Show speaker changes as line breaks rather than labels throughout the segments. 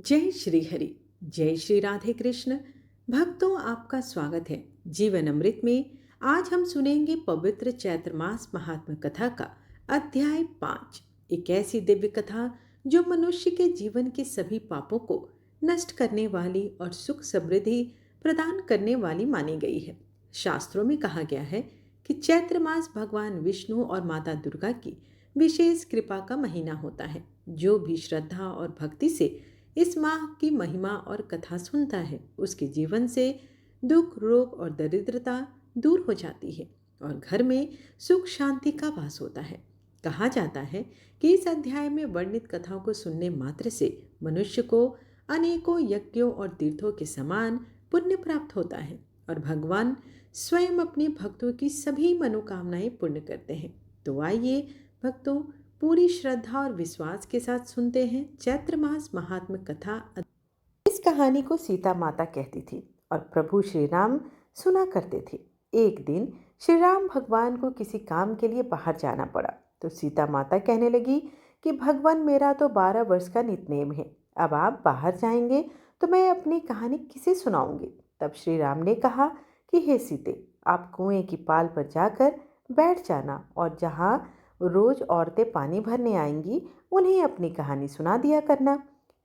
जय श्री हरि। जय श्री राधे कृष्ण। भक्तों, आपका स्वागत है जीवन अमृत में। आज हम सुनेंगे पवित्र चैत्र मास महात्म कथा का अध्याय 5। एक ऐसी दिव्य कथा जो मनुष्य के जीवन के सभी पापों को नष्ट करने वाली और सुख समृद्धि प्रदान करने वाली मानी गई है। शास्त्रों में कहा गया है कि चैत्र मास भगवान विष्णु और माता दुर्गा की विशेष कृपा का महीना होता है। जो भी श्रद्धा और भक्ति से इस माह की महिमा और कथा सुनता है, उसके जीवन से दुख, रोग और दरिद्रता दूर हो जाती है और घर में सुख शांति का वास होता है। कहा जाता है कि इस अध्याय में वर्णित कथाओं को सुनने मात्र से मनुष्य को अनेकों यज्ञों और तीर्थों के समान पुण्य प्राप्त होता है और भगवान स्वयं अपने भक्तों की सभी मनोकामनाएं पूर्ण करते हैं। तो आइए भक्तों, पूरी श्रद्धा और विश्वास के साथ सुनते हैं चैत्र मास महात्म कथा। इस कहानी को सीता माता कहती थी और प्रभु श्री राम सुना करते थे। एक दिन श्री राम भगवान को किसी काम के लिए बाहर जाना पड़ा तो सीता माता कहने लगी कि भगवान, मेरा तो 12 वर्ष का नितनेम है। अब आप बाहर जाएंगे तो मैं अपनी कहानी किसे सुनाऊंगी। तब श्री राम ने कहा कि हे सीते, आप कुएं की पाल पर जाकर बैठ जाना और जहाँ रोज औरतें पानी भरने आएंगी उन्हें अपनी कहानी सुना दिया करना।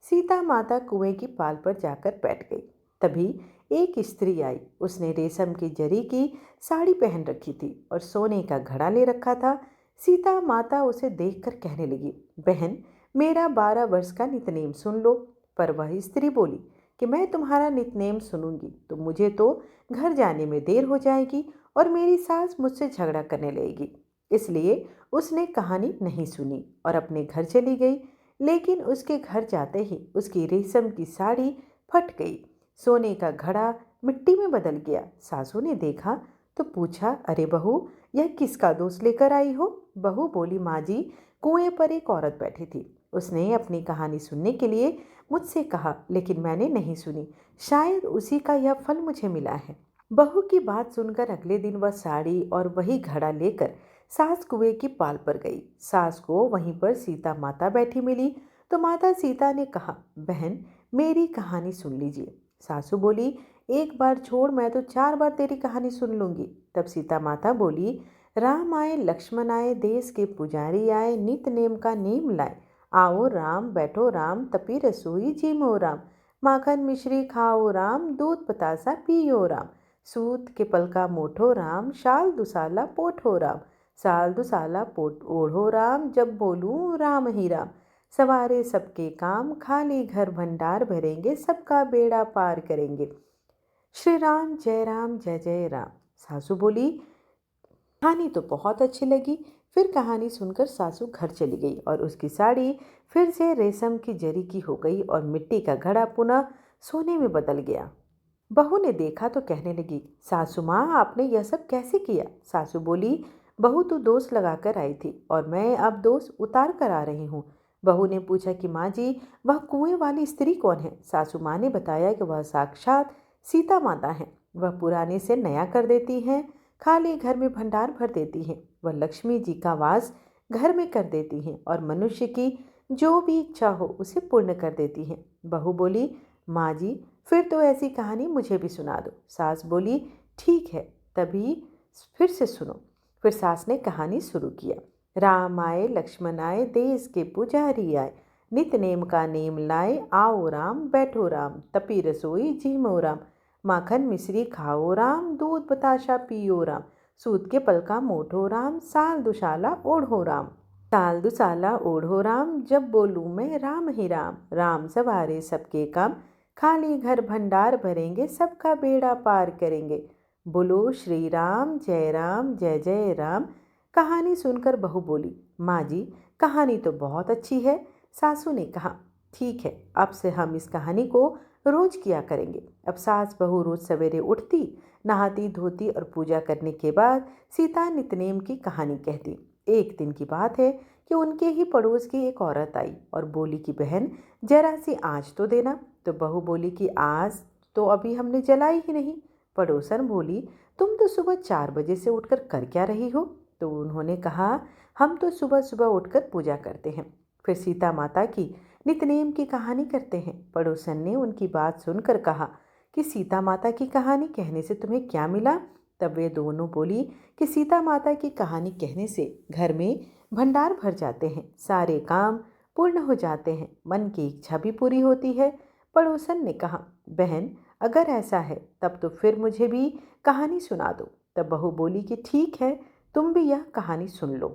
सीता माता कुएं की पाल पर जाकर बैठ गई। तभी एक स्त्री आई। उसने रेशम की जरी की साड़ी पहन रखी थी और सोने का घड़ा ले रखा था। सीता माता उसे देखकर कहने लगी, बहन, मेरा 12 वर्ष का नितनेम सुन लो। पर वह स्त्री बोली कि मैं तुम्हारा नितनेम सुनूंगी तो मुझे तो घर जाने में देर हो जाएगी और मेरी सास मुझसे झगड़ा करने लगेगी। इसलिए उसने कहानी नहीं सुनी और अपने घर चली गई। लेकिन उसके घर जाते ही उसकी रेशम की साड़ी फट गई। सोने का घड़ा मिट्टी में बदल गया। सासू ने देखा तो पूछा, अरे बहू, यह किसका दोष लेकर आई हो? बहू बोली, माँ जी, कुएं पर एक औरत बैठी थी। उसने अपनी कहानी सुनने के लिए मुझसे कहा, लेकिन मैंने नहीं सुनी। शायद उसी का यह फल मुझे मिला है। बहू की बात सुनकर अगले दिन वह साड़ी और वही घड़ा लेकर सास कुएं की पाल पर गई। सास को वहीं पर सीता माता बैठी मिली तो माता सीता ने कहा, बहन, मेरी कहानी सुन लीजिए। सासू बोली, एक बार छोड़, मैं तो 4 बार तेरी कहानी सुन लूंगी। तब सीता माता बोली, राम आए, लक्ष्मण आए, देश के पुजारी आए, नित नेम का नेम लाए। आओ राम, बैठो राम, तपी रसोई जीमो राम। माखन मिश्री खाओ राम, दूध बतासा पियो राम। सूत के पलका मोठो राम, शाल दुसाला पोठो राम। साल दुसाला पोट ओढ़ो राम, जब बोलूं राम ही राम। सवारे सबके काम, खाली घर भंडार भरेंगे, सबका बेड़ा पार करेंगे। श्री राम जय जय राम। सासू बोली, कहानी तो बहुत अच्छी लगी। फिर कहानी सुनकर सासू घर चली गई और उसकी साड़ी फिर से रेशम की जरी की हो गई और मिट्टी का घड़ा पुनः सोने में बदल गया। बहू ने देखा तो कहने लगी, सासू माँ, आपने यह सब कैसे किया? सासू बोली, बहू तो दोष लगाकर आई थी और मैं अब दोष उतार कर आ रही हूँ। बहू ने पूछा कि माँ जी, वह कुएं वाली स्त्री कौन है? सासू माँ ने बताया कि वह साक्षात सीता माता है। वह पुराने से नया कर देती हैं, खाली घर में भंडार भर देती हैं। वह लक्ष्मी जी का वास घर में कर देती हैं और मनुष्य की जो भी इच्छा हो उसे पूर्ण कर देती हैं। बहू बोली, माँ जी, फिर तो ऐसी कहानी मुझे भी सुना दो। सास बोली, ठीक है, तभी फिर से सुनो। फिर सास ने कहानी शुरू किया। राम आए, लक्ष्मण आए, देश के पुजारी आए, नित नेम का नेम लाए। आओ राम, बैठो राम, तपी रसोई जीमो राम। माखन मिश्री खाओ राम, दूध बताशा पियो राम। सूत के पलका मोठो राम, साल दुशाला ओढ़ो राम। साल दुसाला ओढ़ो राम, जब बोलूँ मैं राम ही राम। राम सवारे सबके काम, खाली घर भंडार भरेंगे, सबका बेड़ा पार करेंगे। बोलो श्री राम जय जय राम। कहानी सुनकर बहू बोली, माँ जी, कहानी तो बहुत अच्छी है। सासू ने कहा, ठीक है, अब से हम इस कहानी को रोज किया करेंगे। अब सास बहू रोज सवेरे उठती, नहाती धोती और पूजा करने के बाद सीता नितनेम की कहानी कहती। एक दिन की बात है कि उनके ही पड़ोस की एक औरत आई और बोली कि बहन, जरा सी आँच तो देना। तो बहू बोली कि आज तो अभी हमने जलाई ही नहीं। पड़ोसन बोली, तुम तो सुबह 4 बजे से उठकर कर क्या रही हो? तो उन्होंने कहा, हम तो सुबह सुबह उठकर पूजा करते हैं। फिर सीता माता की नित्यनेम की कहानी करते हैं। पड़ोसन ने उनकी बात सुनकर कहा कि सीता माता की कहानी कहने से तुम्हें क्या मिला? तब वे दोनों बोली कि सीता माता की कहानी कहने से घर में भंडार भर जाते हैं, सारे काम पूर्ण हो जाते हैं, मन की इच्छा भी पूरी होती है। पड़ोसन ने कहा, बहन अगर ऐसा है तब तो फिर मुझे भी कहानी सुना दो। तब बहू बोली कि ठीक है, तुम भी यह कहानी सुन लो।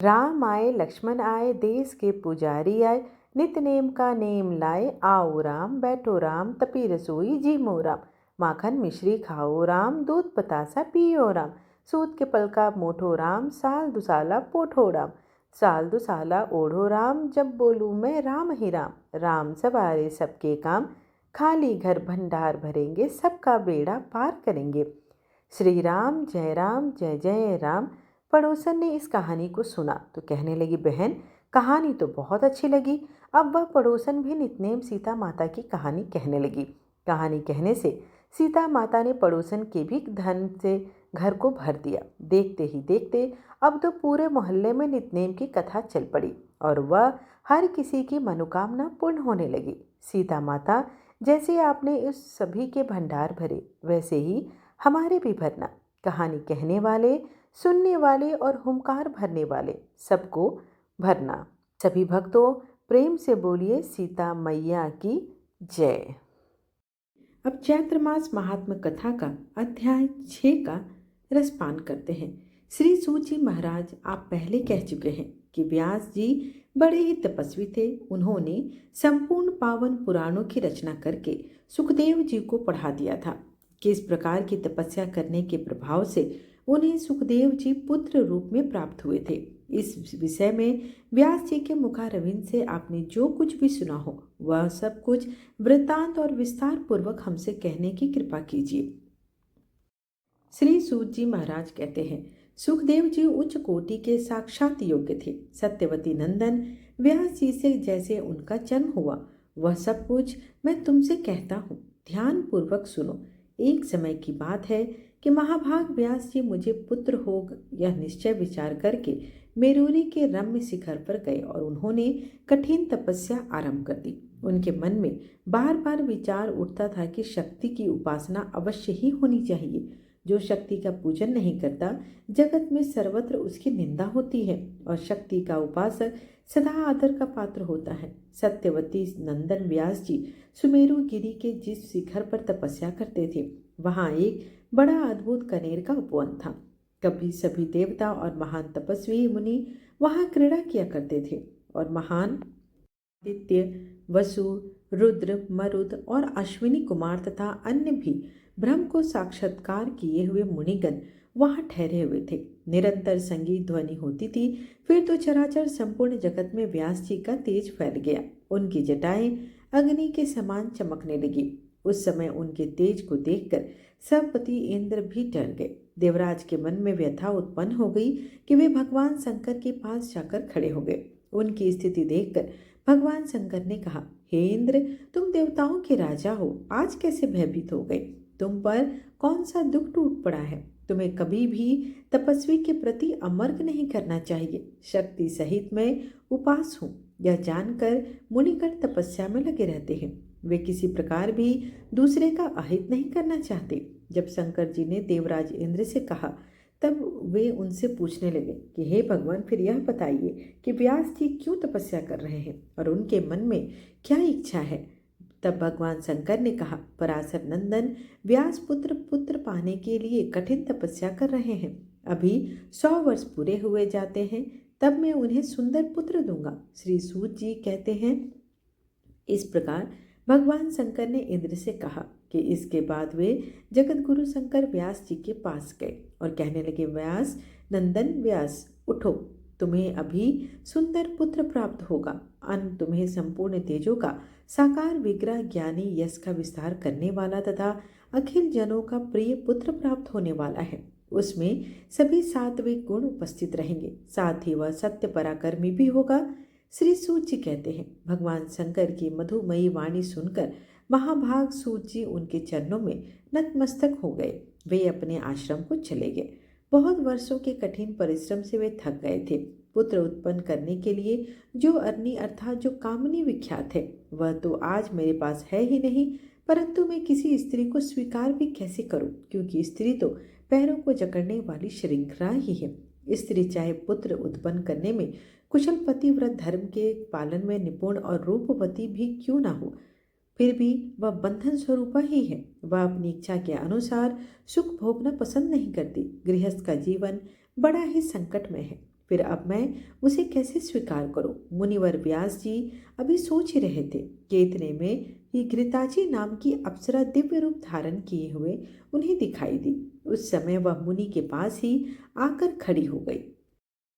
राम आए लक्ष्मण आए, देश के पुजारी आए, नित नेम का नेम लाए, आओ राम बैठो राम, तपी रसोई जी मो राम, माखन मिश्री खाओ राम, दूध बतासा पियो राम, सूत के पलका मोठो राम, साल दुसाला पोठो राम, साल दुसाला ओढ़ो राम, जब बोलूँ मैं राम ही राम, राम सवारे सबके काम, खाली घर भंडार भरेंगे, सबका बेड़ा पार करेंगे, श्री राम जय जय राम। पड़ोसन ने इस कहानी को सुना तो कहने लगी, बहन कहानी तो बहुत अच्छी लगी। अब वह पड़ोसन भी नितनेम सीता माता की कहानी कहने लगी। कहानी कहने से सीता माता ने पड़ोसन के भी धन से घर को भर दिया। देखते ही देखते अब तो पूरे मोहल्ले में नितनेम की कथा चल पड़ी और वह हर किसी की मनोकामना पूर्ण होने लगी। सीता माता जैसे आपने उस सभी के भंडार भरे, वैसे ही हमारे भी भरना। कहानी कहने वाले, सुनने वाले और हुंकार भरने वाले सबको भरना। सभी भक्तों प्रेम से बोलिए सीता मैया की जय। अब चैत्र मास महात्म कथा का अध्याय 6 का रसपान करते हैं। श्री सूत जी महाराज आप पहले कह चुके हैं कि व्यास जी बड़े ही तपस्वी थे। उन्होंने संपूर्ण पावन पुराणों की रचना करके सुखदेव जी को पढ़ा दिया था। किस प्रकार की तपस्या करने के प्रभाव से उन्हें सुखदेव जी पुत्र रूप में प्राप्त हुए थे, इस विषय में व्यास जी के मुखारविंद से आपने जो कुछ भी सुना हो वह सब कुछ वृत्तांत और विस्तार पूर्वक हमसे कहने की कृपा कीजिए। श्री सूत जी महाराज कहते हैं, सुखदेव जी उच्च कोटि के साक्षात योग्य थे। सत्यवती नंदन व्यास जी से जैसे उनका जन्म हुआ वह सब कुछ मैं तुमसे कहता हूँ, ध्यान पूर्वक सुनो। एक समय की बात है कि महाभाग व्यास जी मुझे पुत्र हो यह निश्चय विचार करके मेरूरी के रम्य शिखर पर गए और उन्होंने कठिन तपस्या आरंभ कर दी। उनके मन में बार बार विचार उठता था कि शक्ति की उपासना अवश्य ही होनी चाहिए। जो शक्ति का पूजन नहीं करता, जगत में सर्वत्र उसकी निंदा होती है और शक्ति का उपासक सदा आदर का पात्र होता है। सत्यवती नंदन व्यास जी सुमेरु गिरी के जिस शिखर पर तपस्या करते थे, वहां एक बड़ा अद्भुत कनेर का उपवन था। कभी सभी देवता और महान तपस्वी मुनि वहां क्रीड़ा किया करते थे और महान आदित्य, वसु, रुद्र, मरुद और अश्विनी कुमार तथा अन्य भी ब्रह्म को साक्षात्कार किए हुए मुनिगण वहां ठहरे हुए थे। निरंतर संगीत ध्वनि होती थी। फिर तो चराचर संपूर्ण जगत में व्यास जी का तेज फैल गया। उनकी जटाएं अग्नि के समान चमकने लगी। उस समय उनके तेज को देखकर सब पति इंद्र भी डर गए। देवराज के मन में व्यथा उत्पन्न हो गई कि वे भगवान शंकर के पास जाकर खड़े हो गए। उनकी स्थिति देखकर भगवान शंकर ने कहा, हे इंद्र, तुम देवताओं के राजा हो, आज कैसे भयभीत हो गए? तुम पर कौन सा दुख टूट पड़ा है? तुम्हें कभी भी तपस्वी के प्रति अमर्क नहीं करना चाहिए। शक्ति सहित मैं उपास हूँ, यह जानकर मुनिगण तपस्या में लगे रहते हैं। वे किसी प्रकार भी दूसरे का अहित नहीं करना चाहते। जब शंकर जी ने देवराज इंद्र से कहा, तब वे उनसे पूछने लगे कि हे भगवान, फिर यह बताइए कि व्यास जी क्यों तपस्या कर रहे हैं और उनके मन में क्या इच्छा है? तब भगवान शंकर ने कहा, पराशर नंदन व्यास पुत्र पाने के लिए कठिन तपस्या कर रहे हैं। अभी 100 वर्ष पूरे हुए जाते हैं, तब मैं उन्हें सुंदर पुत्र दूंगा। श्री सूत जी कहते हैं, इस प्रकार भगवान शंकर ने इंद्र से कहा कि इसके बाद वे जगत गुरु शंकर व्यास जी के पास गए और कहने लगे, व्यास नंदन व्यास उठो, तुम्हें अभी सुंदर पुत्र प्राप्त होगा। अन्न तुम्हें संपूर्ण तेजों का साकार विग्रह, ज्ञानी, यश का विस्तार करने वाला तथा अखिल जनों का प्रिय पुत्र प्राप्त होने वाला है। उसमें सभी सात्विक गुण उपस्थित रहेंगे, साथ ही वह सत्य पराक्रमी भी होगा। श्री सूत जी कहते हैं, भगवान शंकर की मधुमयी वाणी सुनकर महाभाग सूत जी उनके चरणों में नतमस्तक हो गए। वे अपने आश्रम को चले गए। बहुत वर्षों के कठिन परिश्रम से वे थक गए थे। पुत्र उत्पन्न करने के लिए जो अरनी अर्थात जो कामनी विख्यात है वह तो आज मेरे पास है ही नहीं, परंतु मैं किसी स्त्री को स्वीकार भी कैसे करूं, क्योंकि स्त्री तो पैरों को जकड़ने वाली श्रृंखला ही है। स्त्री चाहे पुत्र उत्पन्न करने में कुशल पतिव्रत धर्म के पालन में निपुण और रूपवती भी क्यों ना हो, फिर भी वह बंधन स्वरूपा ही है। वह अपनी इच्छा के अनुसार सुख भोगना पसंद नहीं करती। गृहस्थ का जीवन बड़ा ही संकट में है, फिर अब मैं उसे कैसे स्वीकार करूं? मुनिवर व्यास जी अभी सोच ही रहे थे कि इतने में ही घृताची नाम की अप्सरा दिव्य रूप धारण किए हुए उन्हें दिखाई दी। उस समय वह मुनि के पास ही आकर खड़ी हो गई।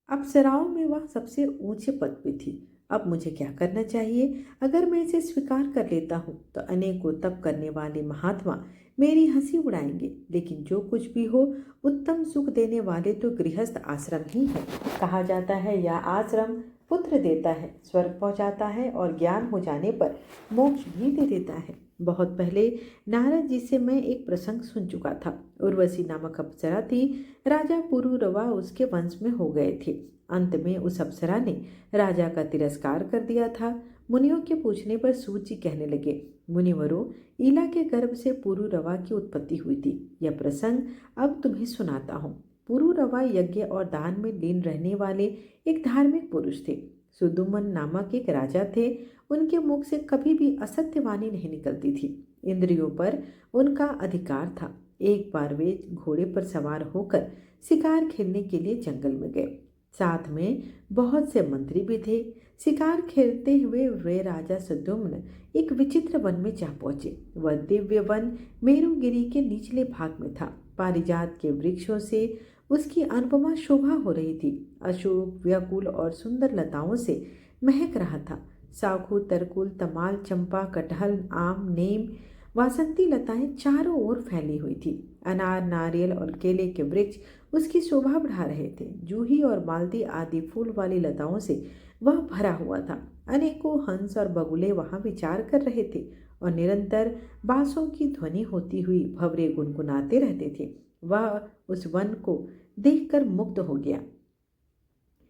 अप्सराओं में वह सबसे ऊंचे पद पे थी। अब मुझे क्या करना चाहिए? अगर मैं इसे स्वीकार कर लेता हूँ तो अनेकों तप करने वाले महात्मा मेरी हंसी उड़ाएंगे, लेकिन जो कुछ भी हो उत्तम सुख देने वाले तो गृहस्थ आश्रम ही है। कहा जाता है यह आश्रम पुत्र देता है, स्वर्ग पहुंचाता है और ज्ञान हो जाने पर मोक्ष भी दे देता है। बहुत पहले नारद जी से मैं एक प्रसंग सुन चुका था। उर्वशी नामक अप्सरा थी। राजा पुरुरवा उसके वंश में हो गए थे। अंत में उस अप्सरा ने राजा का तिरस्कार कर दिया था। मुनियों के पूछने पर सूत जी कहने लगे, मुनिवरों, ईला के गर्भ से पुरुरवा की उत्पत्ति हुई थी। यह प्रसंग अब तुम्हें सुनाता हूँ। पुरुरवा यज्ञ और दान में लीन रहने वाले एक धार्मिक पुरुष थे। सुदुमन नामक एक राजा थे। उनके मुख से कभी भी असत्य वाणी नहीं निकलती थी। इंद्रियों पर उनका अधिकार था। एक बार वे घोड़े पर सवार होकर शिकार खेलने के लिए जंगल में गए। साथ में बहुत से मंत्री भी थे। शिकार खेलते हुए वे राजा सुद्युम्न एक विचित्र वन में जा पहुंचे। वह दिव्य वन मेरुगिरी के निचले भाग में था। पारिजात के वृक्षों से उसकी अनुपमा शोभा हो रही थी। अशोक, व्याकुल और सुंदर लताओं से महक रहा था। साखू, तरकुल, तमाल, चंपा, कटहल, आम, नीम, वासंती लताएं चारों ओर फैली हुई थी। अनार, नारियल और केले के वृक्ष उसकी शोभा बढ़ा रहे थे। जूही और मालती आदि फूल वाली लताओं से वह भरा हुआ था। अनेकों हंस और बगुले वहां विचार कर रहे थे और निरंतर बांसों की ध्वनि होती हुई भंवरे गुनगुनाते रहते थे। वह उस वन को देखकर मुग्ध हो गया।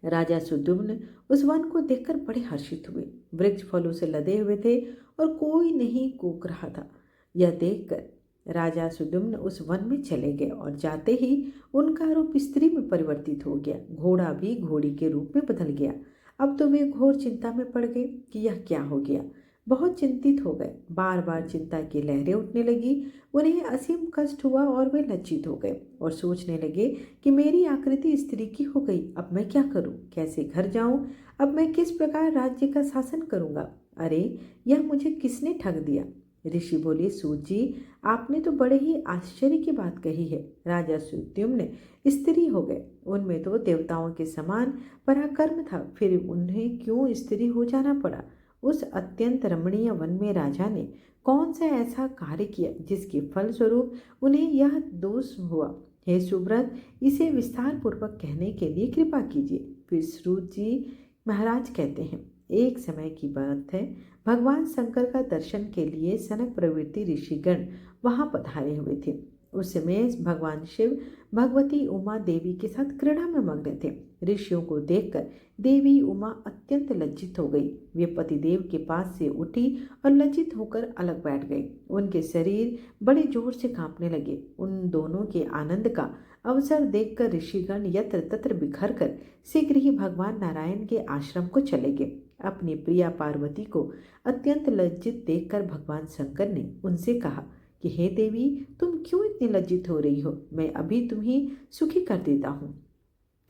राजा सुद्युम्न उस वन को देखकर बड़े हर्षित हुए। वृक्ष फलों से लदे हुए थे और कोई नहीं कूक रहा था। यह देखकर राजा सुद्युम्न उस वन में चले गए और जाते ही उनका रूप स्त्री में परिवर्तित हो गया। घोड़ा भी घोड़ी के रूप में बदल गया। अब तो वे घोर चिंता में पड़ गए कि यह क्या हो गया। बहुत चिंतित हो गए। बार बार चिंता की लहरें उठने लगी। उन्हें असीम कष्ट हुआ और वे लज्जित हो गए और सोचने लगे कि मेरी आकृति स्त्री की हो गई। अब मैं क्या करूं? कैसे घर जाऊं? अब मैं किस प्रकार राज्य का शासन करूंगा? अरे, यह मुझे किसने ठग दिया? ऋषि बोले, सूत जी, आपने तो बड़े ही आश्चर्य की बात कही है। राजा सुद्युम्न स्त्री हो गए। उनमें तो देवताओं के समान पराक्रम था, फिर उन्हें क्यों स्त्री हो जाना पड़ा? उस अत्यंत रमणीय वन में राजा ने कौन सा ऐसा कार्य किया जिसके फलस्वरूप उन्हें यह दोष हुआ? हे सुब्रत, इसे विस्तार पूर्वक कहने के लिए कृपा कीजिए। फिर श्रुत जी महाराज कहते हैं, एक समय की बात है, भगवान शंकर का दर्शन के लिए सनक प्रवृत्ति ऋषिगण वहां पधारे हुए थे। उस समय भगवान शिव भगवती उमा देवी के साथ क्रीड़ा में मग्न थे। ऋषियों को देखकर देवी उमा अत्यंत लज्जित हो गई। वे पतिदेव के पास से उठी और लज्जित होकर अलग बैठ गई। उनके शरीर बड़े जोर से कांपने लगे। उन दोनों के आनंद का अवसर देखकर ऋषिगण यत्र तत्र बिखर कर शीघ्र ही भगवान नारायण के आश्रम को चले गए। अपनी प्रिया पार्वती को अत्यंत लज्जित देखकर भगवान शंकर ने उनसे कहा कि हे देवी, तुम क्यों इतनी लज्जित हो रही हो? मैं अभी तुम्हें सुखी कर देता हूँ।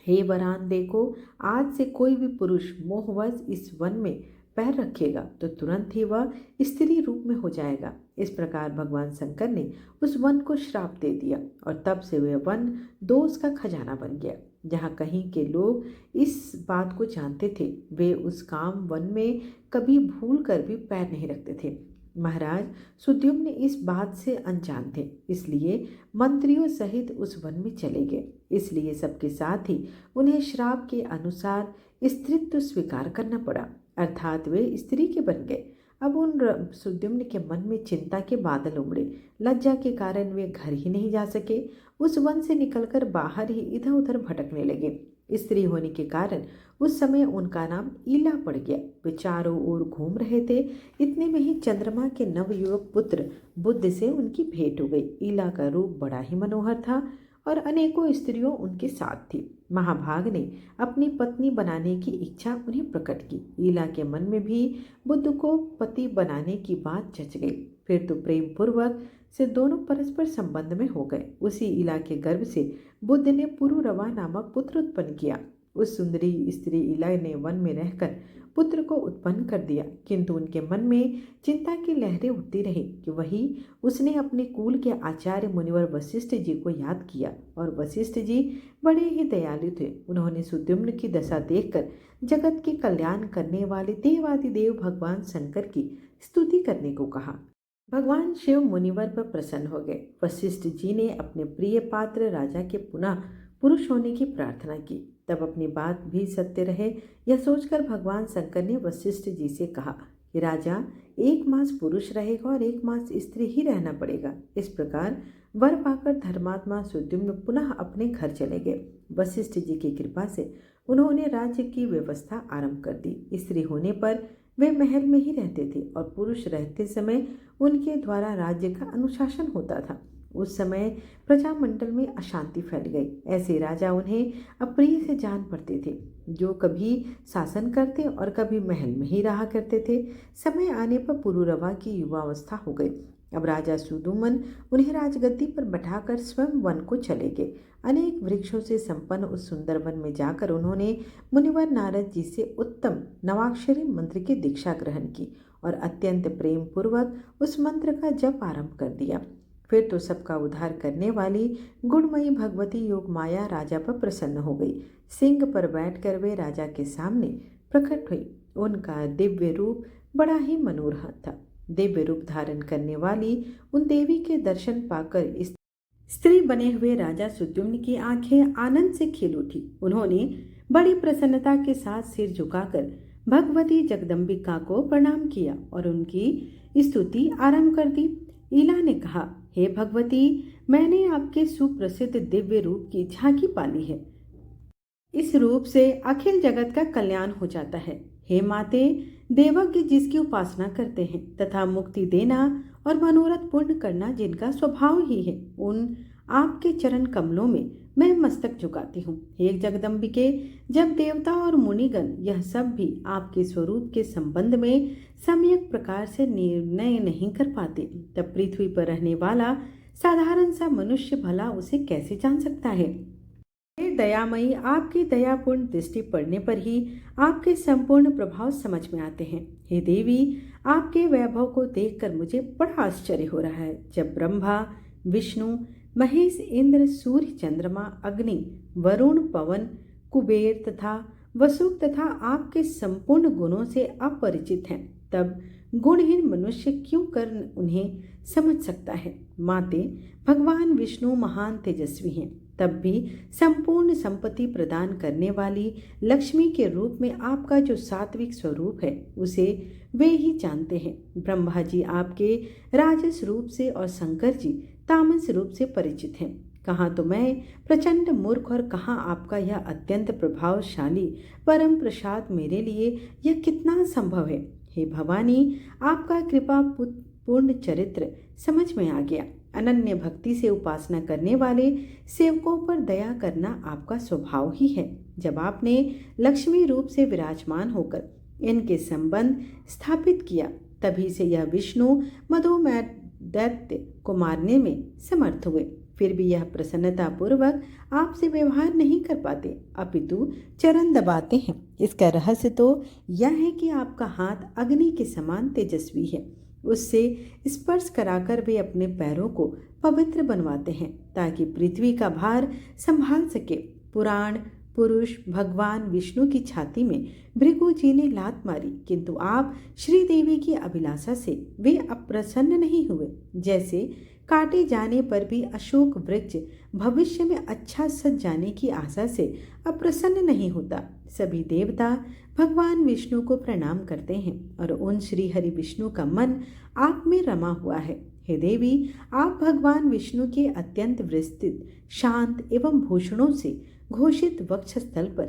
हे वरान, देखो, आज से कोई भी पुरुष मोहवश इस वन में पैर रखेगा तो तुरंत ही वह स्त्री रूप में हो जाएगा। इस प्रकार भगवान शंकर ने उस वन को श्राप दे दिया और तब से वह वन दोष का खजाना बन गया। जहाँ कहीं के लोग इस बात को जानते थे, वे उस काम वन में कभी भूल कर भी पैर नहीं रखते थे। महाराज सुद्युम्न इस बात से अनजान थे, इसलिए मंत्रियों सहित उस वन में चले गए। इसलिए सबके साथ ही उन्हें श्राप के अनुसार स्त्रीत्व स्वीकार करना पड़ा, अर्थात वे स्त्री के बन गए। अब उन सुद्युम्न के मन में चिंता के बादल उमड़े। लज्जा के कारण वे घर ही नहीं जा सके। उस वन से निकलकर बाहर ही इधर उधर भटकने लगे। स्त्री होने के कारण उस समय उनका नाम ईला पड़ गया। वे चारों ओर घूम रहे थे। इतने में ही चंद्रमा के नवयुवक पुत्र बुद्ध से उनकी भेंट हो गई। ईला का रूप बड़ा ही मनोहर था और अनेकों स्त्रियों उनके साथ थी। महाभाग ने अपनी पत्नी बनाने की इच्छा उन्हें प्रकट की। ईला के मन में भी बुद्ध को पति बनाने की बात जच गई। फिर तो प्रेम पूर्वक से दोनों परस्पर संबंध में हो गए। उसी ईला के गर्भ से बुद्ध ने पुरुरवा नामक पुत्र उत्पन्न किया। उस सुंदरी स्त्री ईला ने वन में रहकर पुत्र को उत्पन्न कर दिया, किंतु उनके मन में चिंता की लहरें उठती रही कि वही उसने अपने कुल के आचार्य मुनिवर वशिष्ठ जी को याद किया। और वशिष्ठ जी बड़े ही दयालु थे। उन्होंने सुद्युम्न की दशा देखकर जगत के कल्याण करने वाले देवादिदेव भगवान शंकर की स्तुति करने को कहा। भगवान शिव मुनिवर पर प्रसन्न हो गए। वशिष्ठ जी ने अपने प्रिय पात्र राजा के पुनः पुरुष होने की प्रार्थना की। तब अपनी बात भी सत्य रहे यह सोचकर भगवान शंकर ने वशिष्ठ जी से कहा कि राजा 1 मास पुरुष रहेगा और 1 मास स्त्री ही रहना पड़ेगा। इस प्रकार वर पाकर धर्मात्मा सुद्युम्न पुनः अपने घर चले गए। वशिष्ठ जी की कृपा से उन्होंने राज्य की व्यवस्था आरंभ कर दी। स्त्री होने पर वे महल में ही रहते थे और पुरुष रहते समय उनके द्वारा राज्य का अनुशासन होता था। उस समय प्रजामंडल में अशांति फैल गई। ऐसे राजा उन्हें अप्रिय से जान पड़ते थे, जो कभी शासन करते और कभी महल में ही रहा करते थे। समय आने पर पुरुरवा की युवावस्था हो गई। अब राजा सुदुमन उन्हें राजगद्दी पर बैठाकर स्वयं वन को चले गए। अनेक वृक्षों से संपन्न उस सुंदर वन में जाकर उन्होंने मुनिवर नारद जी से उत्तम नवाक्षरी मंत्र की दीक्षा ग्रहण की और अत्यंत प्रेम पूर्वक उस मंत्र का जप आरंभ कर दिया। फिर तो सबका उद्धार करने वाली गुणमयी भगवती योग माया राजा पर प्रसन्न हो गई। सिंह पर बैठकर वे राजा के सामने प्रकट हुई। उनका दिव्य रूप बड़ा ही मनोहर था। दिव्य रूप धारण करने वाली उन देवी के दर्शन पाकर स्त्री बने हुए राजा सुद्युम्न की आंखें आनंद से खिल उठी। उन्होंने बड़ी प्रसन्नता के साथ सिर झुकाकर भगवती जगदम्बिका को प्रणाम किया और उनकी स्तुति आरंभ कर दी। ईला ने कहा, हे भगवती, मैंने आपके सुप्रसिद्ध दिव्य रूप की झांकी पाली है। इस रूप से अखिल जगत का कल्याण हो जाता है। हे माते, देवज्ञ जिसकी उपासना करते हैं तथा मुक्ति देना और मनोरथ पूर्ण करना जिनका स्वभाव ही है, उन आपके चरण कमलों में मैं मस्तक झुकाती हूँ। हे जगदम्बिके, जब देवता और मुनिगण यह सब भी आपके स्वरूप के संबंध में सम्यक प्रकार से निर्णय नहीं कर पाते, तब पृथ्वी पर रहने वाला साधारण सा मनुष्य भला उसे कैसे जान सकता है। हे दयामयी, आपकी दयापूर्ण दृष्टि पड़ने पर ही आपके संपूर्ण प्रभाव समझ में आते हैं। हे देवी, आपके वैभव को देखकर मुझे बड़ा आश्चर्य हो रहा है। जब ब्रह्मा, विष्णु, महेश, इंद्र, सूर्य, चंद्रमा, अग्नि, वरुण, पवन, कुबेर तथा वसुक तथा आपके संपूर्ण गुणों से अपरिचित हैं, तब गुणहीन मनुष्य क्यों कर उन्हें समझ सकता है। माते, भगवान विष्णु महान तेजस्वी हैं, तब भी संपूर्ण संपत्ति प्रदान करने वाली लक्ष्मी के रूप में आपका जो सात्विक स्वरूप है उसे वे ही जानते हैं। ब्रह्मा जी आपके राजस रूप से और शंकर जी तामस रूप से परिचित हैं। कहाँ तो मैं प्रचंड मूर्ख और कहाँ आपका यह अत्यंत प्रभावशाली परम प्रसाद मेरे लिए यह कितना संभव है। हे भवानी, आपका कृपा पूर्ण चरित्र समझ में आ गया। अनन्य भक्ति से उपासना करने वाले सेवकों पर दया करना आपका स्वभाव ही है। जब आपने लक्ष्मी रूप से विराजमान होकर इनके संबंध स्थापित किया, तभी से यह विष्णु मधुमेह दैत्य को मारने में समर्थ हुए। फिर भी यह प्रसन्नता पूर्वक आपसे व्यवहार नहीं कर पाते, अपितु चरण दबाते हैं। इसका रहस्य तो यह है कि आपका हाथ अग्नि के समान तेजस्वी है। उससे स्पर्श कराकर वे अपने पैरों को पवित्र बनवाते हैं ताकि पृथ्वी का भार संभाल सके। पुराण पुरुष भगवान विष्णु की छाती में भृगु जी ने लात मारी, किंतु आप श्रीदेवी की अभिलाषा से वे अप्रसन्न नहीं हुए। जैसे काटे जाने पर भी अशोक वृक्ष भविष्य में अच्छा सज जाने की आशा से अप्रसन्न नहीं होता। सभी देवता भगवान विष्णु को प्रणाम करते हैं और उन श्री हरि विष्णु का मन आप में रमा हुआ है। हे देवी, आप भगवान विष्णु के अत्यंत विस्तृत, शांत एवं भूषणों से घोषित वक्षस्थल पर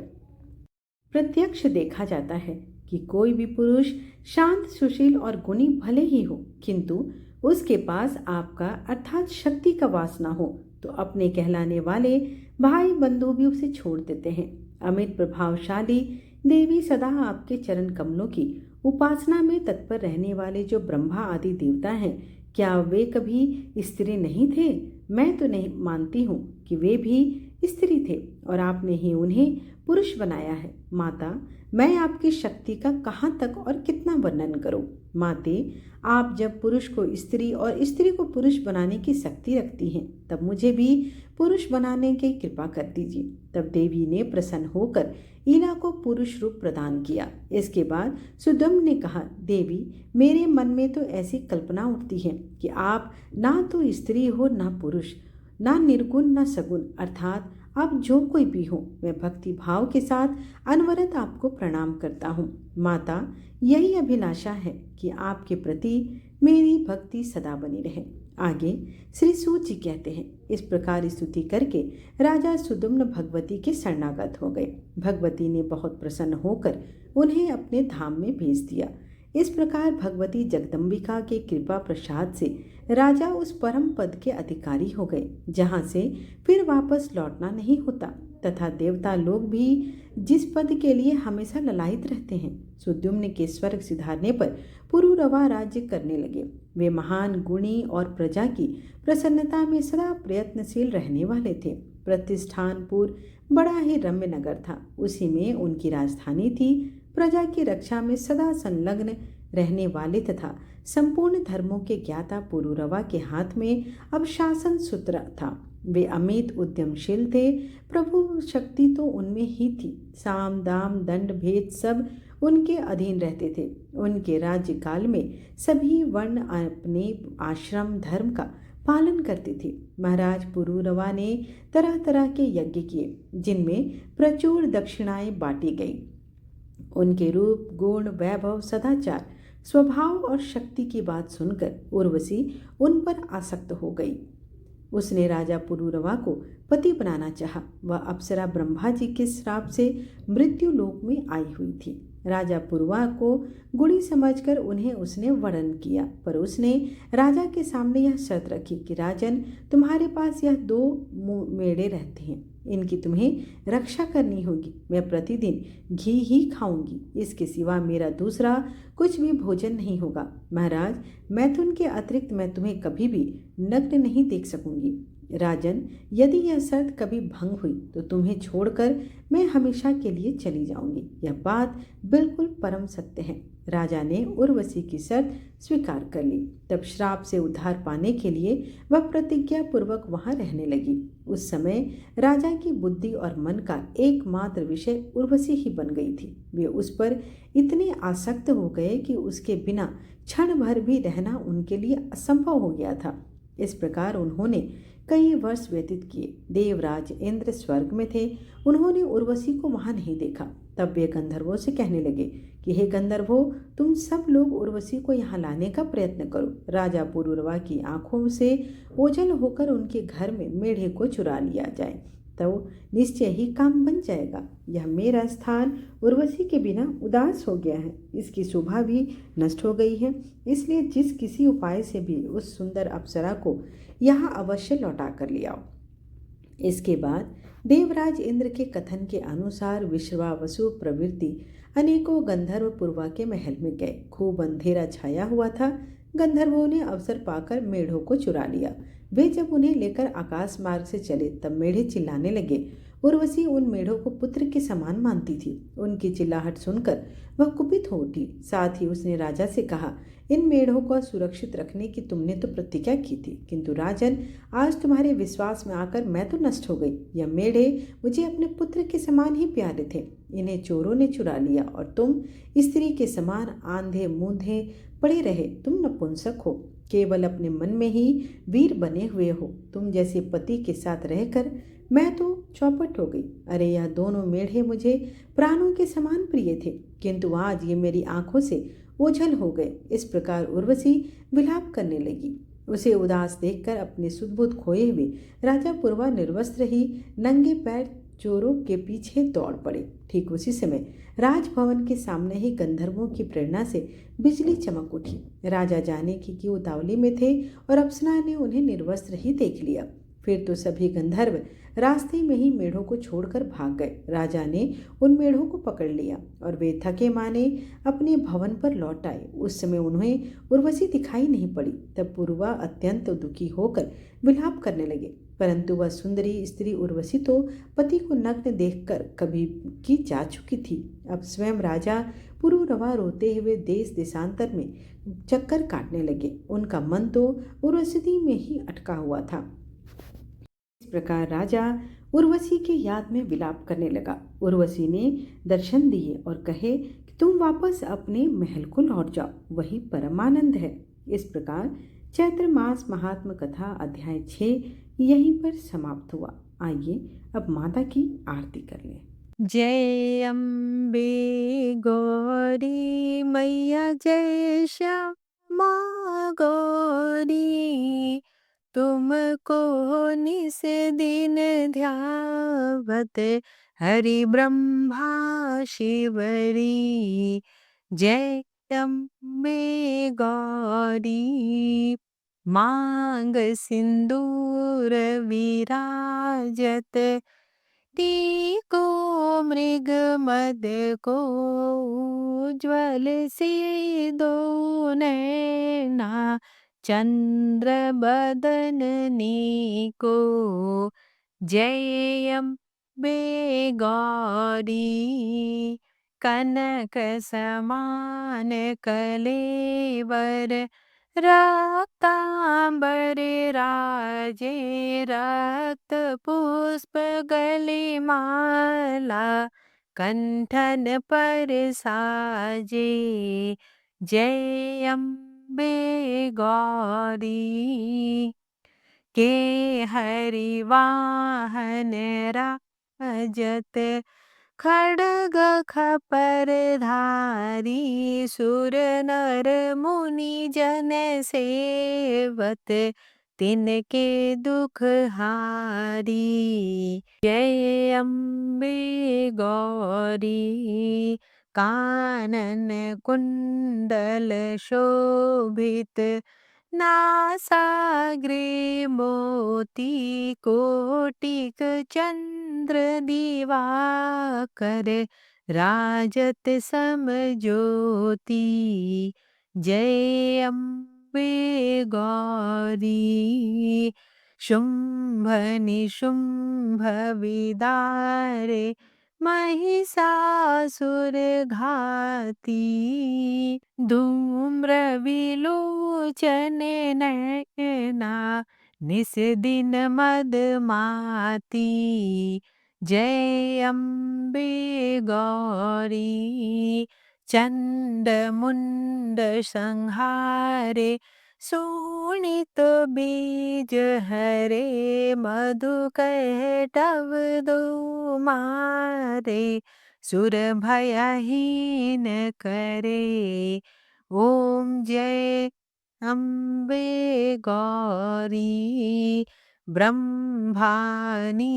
प्रत्यक्ष देखा जाता है कि कोई भी पुरुष शांत, सुशील और गुणी भले ही हो, किंतु उसके पास आपका अर्थात शक्ति का वासना हो तो अपने कहलाने वाले भाई बंधु भी उसे छोड़ देते हैं। अमित प्रभावशाली देवी सदा आपके चरण कमलों की उपासना में तत्पर रहने वाले जो ब्रह्मा आदि देवता हैं, क्या वे कभी स्त्री नहीं थे? मैं तो नहीं मानती हूँ कि वे भी स्त्री थे और आपने ही उन्हें पुरुष बनाया है। माता, मैं आपकी शक्ति का कहाँ तक और कितना वर्णन करूं? माते, आप जब पुरुष को स्त्री और स्त्री को पुरुष बनाने की शक्ति रखती हैं, तब मुझे भी पुरुष बनाने की कृपा कर दीजिए। तब देवी ने प्रसन्न होकर ईला को पुरुष रूप प्रदान किया। इसके बाद सुदम्न ने कहा, देवी, मेरे मन में तो ऐसी कल्पना उठती है कि आप ना तो स्त्री हो ना पुरुष, ना निर्गुण ना सगुण, अर्थात आप जो कोई भी हो, मैं भक्ति भाव के साथ अनवरत आपको प्रणाम करता हूँ। माता, यही अभिलाषा है कि आपके प्रति मेरी भक्ति सदा बनी रहे। आगे श्री सूत जी कहते हैं, इस प्रकार स्तुति करके राजा सुदम्न भगवती के शरणागत हो गए। भगवती ने बहुत प्रसन्न होकर उन्हें अपने धाम में भेज दिया। इस प्रकार भगवती जगदम्बिका के कृपा प्रसाद से राजा उस परम पद के अधिकारी हो गए जहाँ से फिर वापस लौटना नहीं होता, तथा देवता लोग भी जिस पद के लिए हमेशा ललायित रहते हैं। सुद्युम्न के स्वर्ग सिधारने पर पुरुरवा राज्य करने लगे। वे महान गुणी और प्रजा की प्रसन्नता में सदा प्रयत्नशील रहने वाले थे। प्रतिष्ठानपुर बड़ा ही रम्य नगर था, उसी में उनकी राजधानी थी। प्रजा की रक्षा में सदा संलग्न रहने वाले तथा संपूर्ण धर्मों के ज्ञाता पुरुरवा के हाथ में अब शासन सूत्र था। वे अमित उद्यमशील थे। प्रभु शक्ति तो उनमें ही थी। साम दाम दंड भेद सब उनके अधीन रहते थे। उनके राज्यकाल में सभी वर्ण अपने आश्रम धर्म का पालन करते थे। महाराज पुरुरवा ने तरह तरह के यज्ञ किए जिनमें प्रचुर दक्षिणाएं बांटी गई। उनके रूप, गुण, वैभव, सदाचार, स्वभाव और शक्ति की बात सुनकर उर्वशी उन पर आसक्त हो गई। उसने राजा पुरुरवा को पति बनाना चाहा। वह अप्सरा ब्रह्मा जी के श्राप से मृत्यु लोक में आई हुई थी। राजा पुरुरवा को गुणी समझकर उन्हें उसने वरण किया, पर उसने राजा के सामने यह शर्त रखी कि राजन, तुम्हारे पास यह 2 मेढ़े रहते हैं, इनकी तुम्हें रक्षा करनी होगी। मैं प्रतिदिन घी ही खाऊंगी, इसके सिवा मेरा दूसरा कुछ भी भोजन नहीं होगा। महाराज, मैथुन के अतिरिक्त मैं तुम्हें कभी भी नग्न नहीं देख सकूंगी। राजन, यदि यह शर्त कभी भंग हुई तो तुम्हें छोड़कर मैं हमेशा के लिए चली जाऊंगी। यह बात बिल्कुल परम सत्य है। राजा ने उर्वशी की शर्त स्वीकार कर ली। तब श्राप से उद्धार पाने के लिए वह प्रतिज्ञा पूर्वक वहां रहने लगी। उस समय राजा की बुद्धि और मन का एकमात्र विषय उर्वशी ही बन गई थी। वे उस पर इतने आसक्त हो गए कि उसके बिना क्षण भर भी रहना उनके लिए असंभव हो गया था। इस प्रकार उन्होंने कई वर्ष व्यतीत किए। देवराज इंद्र स्वर्ग में थे। उन्होंने उर्वशी को वहां नहीं देखा। तब वे गंधर्वों से कहने लगे कि हे गंधर्वों, तुम सब लोग उर्वशी को यहाँ लाने का प्रयत्न करो। राजा पुरुरवा की आंखों से ओझल होकर उनके घर में मेढ़े को चुरा लिया जाए तो निश्चय ही काम बन जाएगा। यह मेरा स्थान उर्वशी के बिना उदास हो गया है, इसकी शोभा भी नष्ट हो गई है। इसलिए जिस किसी उपाय से भी उस सुंदर अप्सरा को यहाँ अवश्य लौटा कर ले आओ। इसके बाद देवराज इंद्र के कथन के अनुसार विश्वावसु प्रवृत्ति अनेकों गंधर्व पुरवा के महल में गए। खूब अंधेरा छाया हुआ था। गंधर्वों ने अवसर पाकर मेढ़ों को चुरा लिया। वे जब उन्हें लेकर आकाश मार्ग से चले तब मेढ़े चिल्लाने लगे। उर्वशी उन मेढ़ों को पुत्र के समान मानती थी। उनकी चिल्लाहट सुनकर वह कुपित हो उठी। साथ ही उसने राजा से कहा, इन मेढ़ों को सुरक्षित रखने की तुमने तो प्रतिज्ञा की थी, किंतु राजन, आज तुम्हारे विश्वास में आकर मैं तो नष्ट हो गई। यह मेढ़े मुझे अपने पुत्र के समान ही प्यारे थे। इन्हें चोरों ने चुरा लिया और तुम स्त्री के समान आंधे मूंधे पड़े रहे। तुम नपुंसक हो, केवल अपने मन में ही वीर बने हुए हो। तुम जैसे पति के साथ रहकर मैं तो चौपट हो गई। अरे, यह दोनों मेढ़े मुझे प्राणों के समान प्रिय थे, किंतु आज ये मेरी आंखों से ओझल हो गए। इस प्रकार उर्वशी विलाप करने लगी। उसे उदास देखकर अपने सुदबुद्ध खोए हुए राजा पुरवा निर्वस्त्र ही नंगे पैर चोरों के पीछे दौड़ पड़े। ठीक उसी समय राजभवन के सामने ही गंधर्वों की प्रेरणा से बिजली चमक उठी। राजा जाने की उतावली में थे और अप्सरा ने उन्हें निर्वस्त्र ही देख लिया। फिर तो सभी गंधर्व रास्ते में ही मेढ़ों को छोड़कर भाग गए। राजा ने उन मेढ़ों को पकड़ लिया और वे थके माने अपने भवन पर लौट आए। उस समय उन्हें उर्वशी दिखाई नहीं पड़ी। तब पूर्वा अत्यंत दुखी होकर विलाप करने लगे। परंतु वह सुंदरी स्त्री उर्वशी तो पति को नग्न देखकर कभी की जा चुकी थी। अब स्वयं राजा पुरूरवा रोते हुए देश देशांतर में चक्कर काटने लगे। उनका मन तो उर्वशी में ही अटका हुआ था। इस प्रकार राजा उर्वशी के याद में विलाप करने लगा। उर्वशी ने दर्शन दिए और कहे कि तुम वापस अपने महल को लौट जाओ, वही परमानंद है। इस प्रकार चैत्र मास महात्म कथा अध्याय 6 यहीं पर समाप्त हुआ। आइए अब माता की आरती कर लें।
जय अम्बे गौरी मैया, जय श्यामा गौरी, तुमको निस दिन ध्यावत हरि ब्रह्मा शिवरी। जय अम्बे गौरी, मांग सिंदूर विराजत, टीको मृग मद को उज्ज्वल से दो नैना, चंद्र बदननी को। जय अम्बे गौरी, कनक समान कलेवर, रक्तांबर राजे, रक्त पुष्प गले माला, कंठन पर साजे। जय अम्बे गौरी, के हरि वाहन राजत, खड्ग खपर धारी, सुर नर मुनि जन सेवत, तिनके दुख हारी। जय अम्बे गौरी, कानन कुंडल शोभित, नासाग्रे मोती, कोटिक चंद्र दिवाकर, राजत सम ज्योति। जय अम्बे गौरी, शुंभ निशुंभ विदारे, महिषासुर घाती, धूम्र विलोचन नैना, निस दिन मदमाती। जय अम्बे गौरी, चंड मुंड संहारे, शोणित बीज हरे, मधु कैटव दो मारे, सुर भयहीन करे। ओम जय अम्बे गौरी, ब्रह्मानी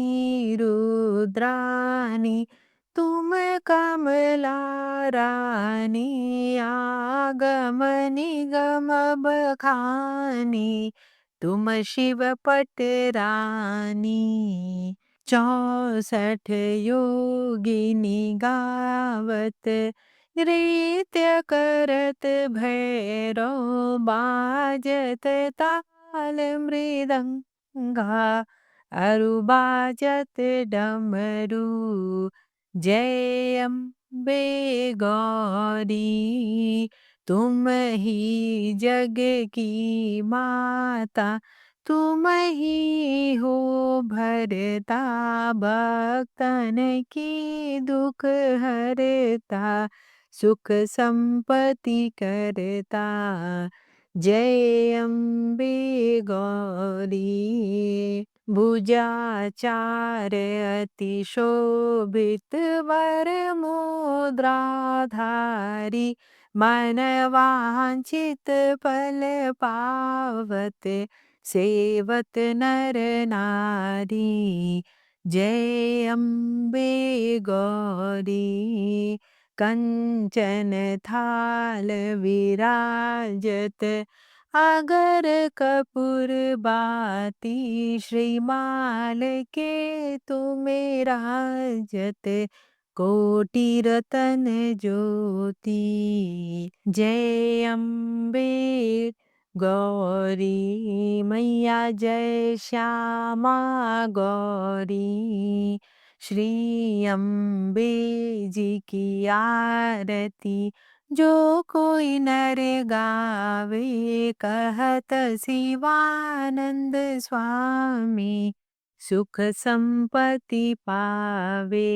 रुद्रानी, तुम कमला रानी, आगम निगम बखानी, तुम शिव पटरानी। 64 योगिनी गावत, नृत्य करत भैरव, बाजत ताल मृदंगा, अरु बाजत डमरू। जय अम्बे गौरी, तुम ही जग की माता, तुम ही हो भरता, भक्तन की दुख हरता, सुख संपत्ति करता। जय अम्बे गौरी, भुजाचार अति शोभित, वर मुद्राधारी, मन वांछित फल पावत, सेवत नर नारी। जय अम्बे गौरी कंचन थाल विराजत अगर कपूर बाती श्रीमाल के तुम्हें राजत कोटि रतन ज्योति जय अम्बे गौरी मैया जय श्यामा गौरी श्री अम्बे जी की आरती जो कोई नर गावे कहत शिवानंद स्वामी सुख संपत्ति पावे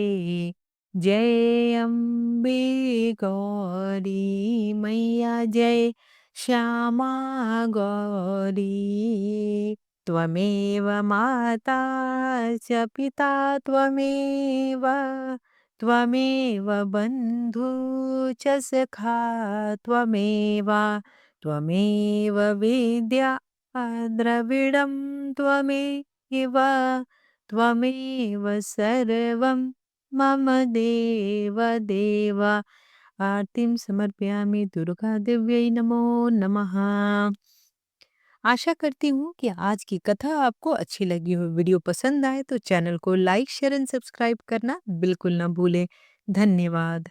जय अम्बे गौरी मैया जय श्यामा गौरी त्वमेव माता च पिता त्वमेव त्वमेव बन्धु च सखा त्वमेव त्वमेव विद्या द्रविडं त्वमेव त्वमेव सर्वं मम देव देव आरतीम समर्पयामि दुर्गा देव्यै नमो नमः। आशा करती हूँ कि आज की कथा आपको अच्छी लगी हो। वीडियो पसंद आए तो चैनल को लाइक शेयर एंड सब्सक्राइब करना बिल्कुल ना भूलें। धन्यवाद।